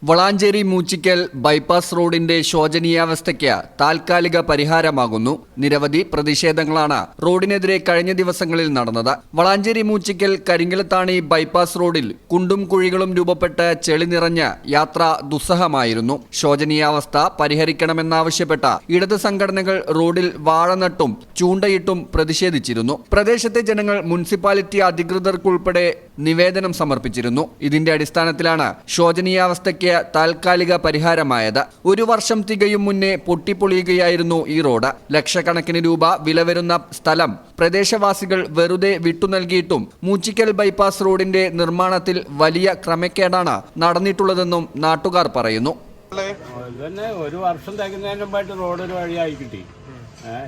Valanchery Moochikkal bypass റോഡിന്റെ ശോചനീയാവസ്ഥയ്ക്ക് താൽക്കാലിക പരിഹാരമാകുന്നു. നിരവധി പ്രതിഷേധങ്ങളാണ് റോഡിനെതിരെ കഴിഞ്ഞ ദിവസങ്ങളിൽ നടന്നത്. വളാഞ്ചേരി മൂച്ചിക്കൽ കരിങ്കലത്താണി ബൈപ്പാസ് റോഡിൽ കുണ്ടും കുഴികളും രൂപപ്പെട്ട് ചെളി നിറഞ്ഞ് യാത്ര ദുസ്സഹമായിരുന്നു. ശോചനീയാവസ്ഥ പരിഹരിക്കണമെന്നാവശ്യപ്പെട്ട ഇടത് സംഘടനകൾ റോഡിൽ വാഴ നട്ടും ചൂണ്ടയിട്ടും പ്രതിഷേധിച്ചിരുന്നു. പ്രദേശത്തെ ജനങ്ങൾ മുനിസിപ്പാലിറ്റി അധികൃതർക്കുൾപ്പെടെ നിവേദനം സമർപ്പിച്ചിരുന്നു. ഇതിന്റെ അടിസ്ഥാനത്തിലാണ് ശോചനീയാവസ്ഥയ്ക്ക് താൽക്കാലിക പരിഹാരമായത്. 1 വർഷം തികയും മുന്നേ പൊട്ടിപ്പൊളിയുകയായിരുന്നു ഈ റോഡ്. ലക്ഷക്കണക്കിന് രൂപ വില വരുന്ന സ്ഥലം പ്രദേശവാസികൾ വെറുതെ വിട്ടുനൽകിയിട്ടും മൂച്ചിക്കൽ ബൈപ്പാസ് റോഡിന്റെ നിർമ്മാണത്തിൽ വലിയ ക്രമക്കേടാണ് നടന്നിട്ടുള്ളതെന്നും നാട്ടുകാർ പറയുന്നു. 1 വർഷം തികയുന്നതിന് മുമ്പായിട്ട് റോഡ് ഒരു വഴിയായി കിട്ടി.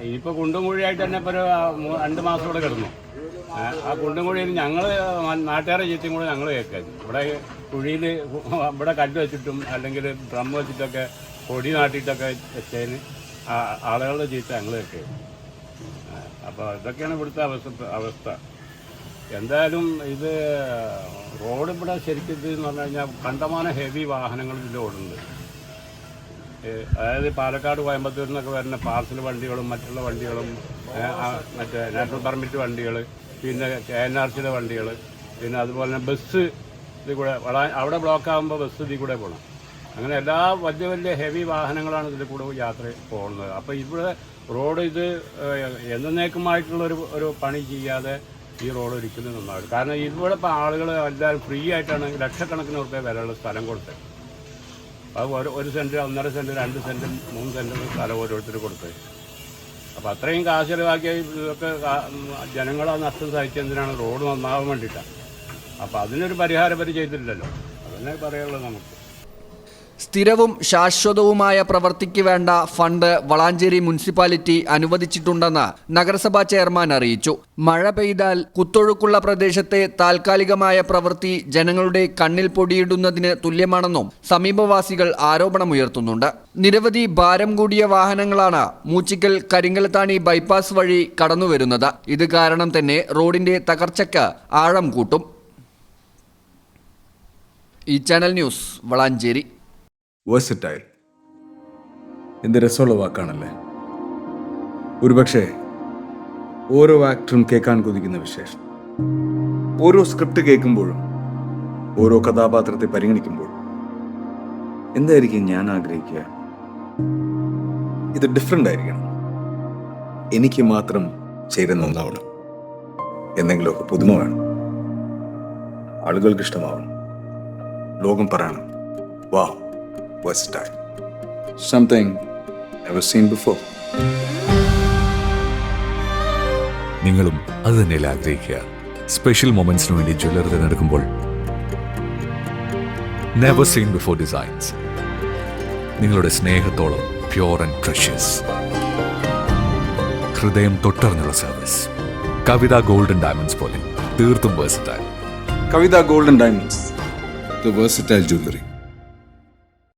ഇനിയിപ്പോൾ കുണ്ടും കുഴിയായിട്ട് തന്നെ ഇപ്പോൾ 2 മാസം കൂടെ കിടന്നു. ആ കുണ്ടും കുഴിയിൽ ഞങ്ങൾ നാട്ടുകാരെ ചീത്തയും കൂടെ ഞങ്ങൾ കേൾക്കാം. ഇവിടെ കുഴിയിൽ ഇവിടെ കല്ല് വെച്ചിട്ടും അല്ലെങ്കിൽ ഡ്രം വെച്ചിട്ടൊക്കെ പൊടി നാട്ടിയിട്ടൊക്കെ വെച്ചതിന് ആളുകളുടെ ചീത്ത ഞങ്ങൾ കേൾക്കുക. അപ്പോൾ ഇതൊക്കെയാണ് ഇവിടുത്തെ അവസ്ഥ. എന്തായാലും ഇത് റോഡ് ഇവിടെ ശരിക്കും എന്ന് പറഞ്ഞു കഴിഞ്ഞാൽ കണ്ടമാനം ഹെവി വാഹനങ്ങൾ ഇതിൽ ഓടുന്നുണ്ട്. അതായത് പാലക്കാട് കോയമ്പത്തൂരിൽ നിന്നൊക്കെ വരുന്ന പാർസൽ വണ്ടികളും മറ്റുള്ള വണ്ടികളും മറ്റേ നാഷണൽ പെർമിറ്റ് വണ്ടികൾ, പിന്നെ KNRCയുടെ വണ്ടികൾ, പിന്നെ അതുപോലെ തന്നെ ബസ് ഇതിൽ കൂടെ അവിടെ ബ്ലോക്ക് ആകുമ്പോൾ ബസ് ഇതിൽ കൂടെ പോകണം. അങ്ങനെ എല്ലാ വലിയ വലിയ ഹെവി വാഹനങ്ങളാണ് ഇതിൽ കൂടെ യാത്ര പോകുന്നത്. അപ്പോൾ ഇവിടെ റോഡ് ഇത് എന്നേക്കുമായിട്ടുള്ളൊരു പണി ചെയ്യാതെ ഈ റോഡ് ഒരിക്കലും നന്നാവും. കാരണം ഇവിടെ ഇപ്പോൾ ആളുകൾ എല്ലാവരും ഫ്രീ ആയിട്ടാണ് ലക്ഷക്കണക്കിന് രൂപ വിലയുള്ള സ്ഥലം കൊടുത്തത്. അത് 1 സെൻറ്റ്, 1.5 സെൻറ്റ്, 2 സെൻറ്റും 3 സെൻറ്റും സ്ഥലം ഓരോരുത്തർ കൊടുത്തത്. അപ്പോൾ അത്രയും കാശ് ചിലവാക്കിയ ഇതൊക്കെ ജനങ്ങളെ നഷ്ടം സഹിച്ചെന്തിനാണ്? റോഡ് നന്നാവാൻ വേണ്ടിയിട്ടാണ്. അപ്പോൾ അതിനൊരു പരിഹാരം അവർ ചെയ്തിട്ടില്ലല്ലോ. അതന്നെ പറയാനുള്ളത് നമുക്ക്. സ്ഥിരവും ശാശ്വതവുമായ പ്രവൃത്തിക്ക് വേണ്ട ഫണ്ട് വളാഞ്ചേരി മുനിസിപ്പാലിറ്റി അനുവദിച്ചിട്ടുണ്ടെന്ന് നഗരസഭാ ചെയർമാൻ അറിയിച്ചു. മഴ പെയ്താൽ കുത്തൊഴുക്കുള്ള പ്രദേശത്തെ താൽക്കാലികമായ പ്രവൃത്തി ജനങ്ങളുടെ കണ്ണിൽ പൊടിയിടുന്നതിന് തുല്യമാണെന്നും സമീപവാസികൾ ആരോപണമുയർത്തുന്നുണ്ട്. നിരവധി ഭാരം കൂടിയ വാഹനങ്ങളാണ് മൂച്ചിക്കൽ കരിങ്കലത്താണി ബൈപ്പാസ് വഴി കടന്നുവരുന്നത്. ഇത് കാരണം തന്നെ റോഡിന്റെ തകർച്ചയ്ക്ക് ആഴം കൂട്ടും. ഈ ചാനൽ ന്യൂസ് വളാഞ്ചേരി. വേഴ്സറ്റൈൽ എന്ത് രസമുള്ള വാക്കാണല്ലേ. ഒരുപക്ഷെ ഓരോ ആക്ടറും കേൾക്കാൻ കൊതിക്കുന്ന വിശേഷം. ഓരോ സ്ക്രിപ്റ്റ് കേൾക്കുമ്പോഴും ഓരോ കഥാപാത്രത്തെ പരിഗണിക്കുമ്പോഴും എന്തായിരിക്കും ഞാൻ ആഗ്രഹിക്കുക? ഇത് ഡിഫറെൻ്റ് ആയിരിക്കണം, എനിക്ക് മാത്രം ചേരുന്ന ഒന്നാവണം, എന്തെങ്കിലുമൊക്കെ പുതുമ വേണം, ആളുകൾക്ക് ഇഷ്ടമാവണം, ലോകം പറയണം വാ versatile, something never seen before. നിങ്ങളും അത് തന്നെയല്ലേ ആഗ്രഹിക്കുക? സ്പെഷ്യൽ മൊമെന്റ്സിന് വേണ്ടി ജ്വല്ലറി തിരഞ്ഞെടുക്കുമ്പോൾ നെവർ സീൻ ബിഫോർ ഡിസൈൻസ്, നിങ്ങളുടെ സ്നേഹത്തോളം പ്യോർ ആൻഡ് പ്രഷ്യസ്, ഹൃദയം തൊട്ടറിഞ്ഞുള്ള സർവീസ്. കവിത ഗോൾഡൻ ഡയമണ്ട്സ് പോലെ തീർത്തും versatile. Kavitha golden diamonds, the versatile jewelry.